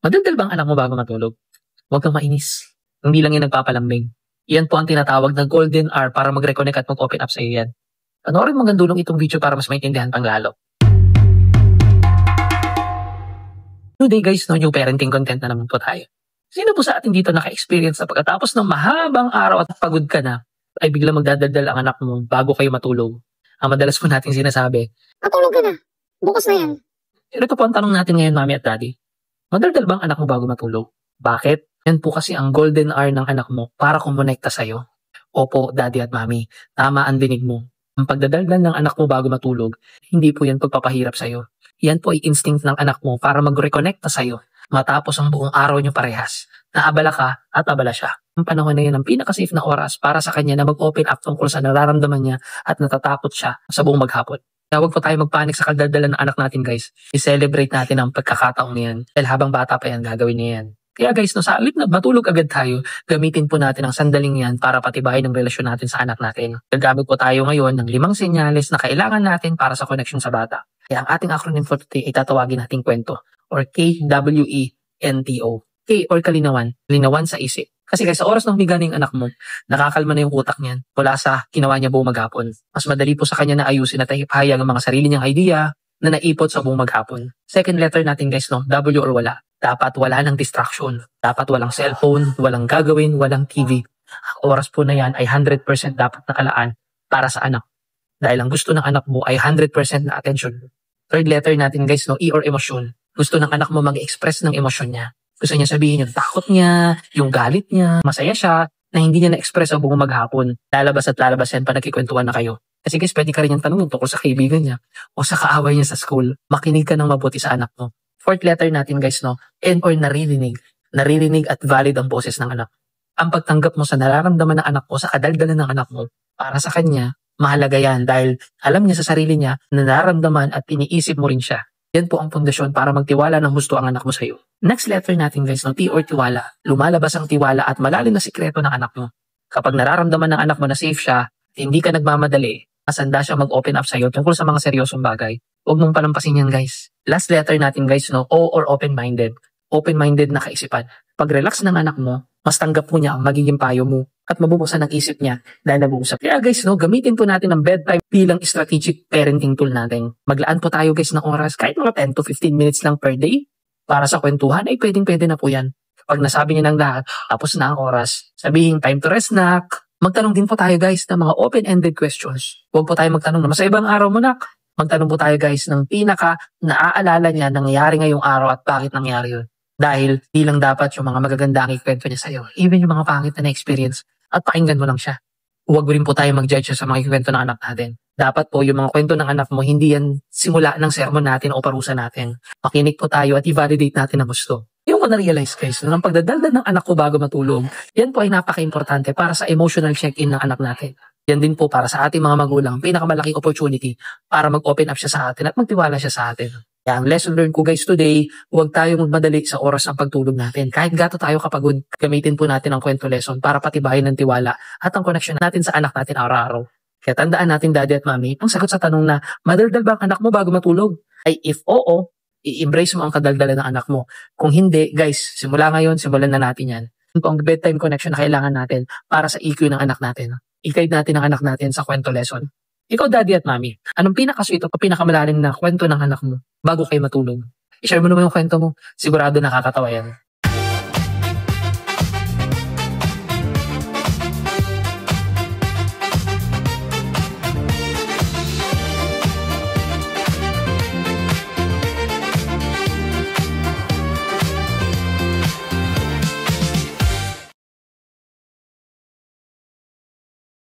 Madaldal bang anak mo bago matulog? Huwag kang mainis. Hindi lang yan nagpapalambing. Yan po ang tinatawag na golden hour para mag-reconnect at mag-open up sa iyo yan. Panoorin mo gandulong itong video para mas maintindihan pang lalo. Today guys, no, new parenting content na naman po tayo. Sino po sa atin dito naka-experience na pagkatapos ng mahabang araw at pagod ka na, ay biglang magdadaldal ang anak mo bago kayo matulog? Ang madalas po natin sinasabi, Matulog ka na. Bukas na yan. pero ito po ang tanong natin ngayon, mami at daddy. Madaldal ba ang anak mo bago matulog? Bakit? Yan po kasi ang golden hour ng anak mo para kumonekta sa'yo. Opo, daddy at mami, tama ang dinig mo. Ang pagdadaldal ng anak mo bago matulog, hindi po yan pagpapahirap sa'yo. Yan po ay instinct ng anak mo para mag-reconnecta sa'yo matapos ang buong araw niyo parehas. Naabala ka at abala siya. Ang panahon na yan ang pinaka-safe na oras para sa kanya na mag-open up tungkol sa nararamdaman niya at natatakot siya sa buong maghapon. Kaya huwag po tayo magpanik sa kaldaldalan ng anak natin guys. I-celebrate natin ang pagkakataong niyan. Dahil habang bata pa yan, gagawin niya yan. Kaya guys, no, sa halip na matulog agad tayo, gamitin po natin ang sandaling yan para patibayin ang relasyon natin sa anak natin. Gagamit po tayo ngayon ng 5 senyales na kailangan natin para sa connection sa bata. Kaya ang ating acronym for today ay tatawagin nating kwento or KWENTO. K or kalinawan, linawan sa isip. Kasi guys, sa oras ng higa ng anak mo, nakakalma na yung utak niyan mula sa ginawa niya buong maghapon. Mas madali po sa kanya na ayusin at ipahayag ang mga sarili niyang idea na naipot sa buong maghapon. Second letter natin guys, no, W or wala. Dapat wala ng distraction. Dapat walang cellphone, walang gagawin, walang TV. Ang oras po na yan ay 100% dapat nakalaan para sa anak. Dahil ang gusto ng anak mo ay 100% na attention. Third letter natin guys, no, E or emosyon. Gusto ng anak mo mag-express ng emosyon niya. Gusto niya sabihin yung takot niya, yung galit niya, masaya siya, na hindi niya na-express sa buong maghapon. Lalabas at lalabas yan pa nagkikwentuhan na kayo. Kasi guys, pwede ka rin yung tanongin tungkol sa kaibigan niya o sa kaaway niya sa school. Makinig ka ng mabuti sa anak mo. Fourth letter natin guys, no, N or naririnig. Naririnig at valid ang boses ng anak. Ang pagtanggap mo sa nararamdaman ng anak mo, sa kadaldalan ng anak mo, para sa kanya, mahalaga yan dahil alam niya sa sarili niya na nararamdaman at iniisip mo rin siya. Yan po ang pundasyon para magtiwala ng gusto ang anak mo sa iyo. Next letter natin guys, no, T or tiwala. Lumalabas ang tiwala at malalim na sikreto ng anak mo. Kapag nararamdaman ng anak mo na safe siya, hindi ka nagmamadali, masanda siya mag-open up sa iyo tungkol sa mga seryosong bagay. Huwag mong palampasin yan guys. Last letter natin guys, no, O or open-minded. Open-minded na kaisipan. Pag relax ng anak mo, mas tanggap mo niya ang magiging payo mo at mabubuksan ang isip niya dahil nag-uusap. Kaya guys, no, gamitin po natin ang bedtime bilang strategic parenting tool natin. Maglaan po tayo guys ng oras, kahit mga 10 to 15 minutes lang per day para sa kwentuhan, ay pwedeng-pwede na po yan. Pag nasabi niya ng lahat, tapos na ang oras, sabihin time to rest nak. Magtanong din po tayo guys ng mga open-ended questions. Huwag po tayo magtanong na sa ibang araw mo nak. Magtanong po tayo guys ng pinaka naaalala niya nangyayari ngayong araw at bakit nangyari yun. Dahil di lang dapat yung mga magaganda ang ikwento niya sa'yo. Even yung mga pangit na experience at pakinggan mo lang siya. Huwag rin po tayo mag-judge sa mga ikwento ng anak natin. Dapat po yung mga kwento ng anak mo, hindi yan simula ng sermon natin o parusa natin. Makinig po tayo at i-validate natin ang gusto. Yung ko na-realize guys, ng pagdadaldal ng anak ko bago matulog, yan po ay napaka-importante para sa emotional check-in ng anak natin. Yan din po para sa ating mga magulang, pinakamalaking opportunity para mag-open up siya sa atin at magtiwala siya sa atin. Kaya ang lesson learned ko guys today, huwag tayo magmadali sa oras ng pagtulog natin. Kahit gato tayo kapagod, gamitin po natin ang kwento lesson para patibayin ng tiwala at ang connection natin sa anak natin araw-araw. Kaya tandaan natin daddy at mami, ang sagot sa tanong na madaldal ba ang anak mo bago matulog? Ay if oo, i-embrace mo ang kadaldalan ng anak mo. Kung hindi, guys, simula ngayon, simulan na natin yan. Ito ang bedtime connection na kailangan natin para sa EQ ng anak natin. I-guide natin ang anak natin sa kwento lesson. Ikaw, daddy at mami, anong pinakasweet o pinakamalalim na kwento ng anak mo bago kayo matulog? I-share mo naman yung kwento mo. Sigurado nakakatawa yan.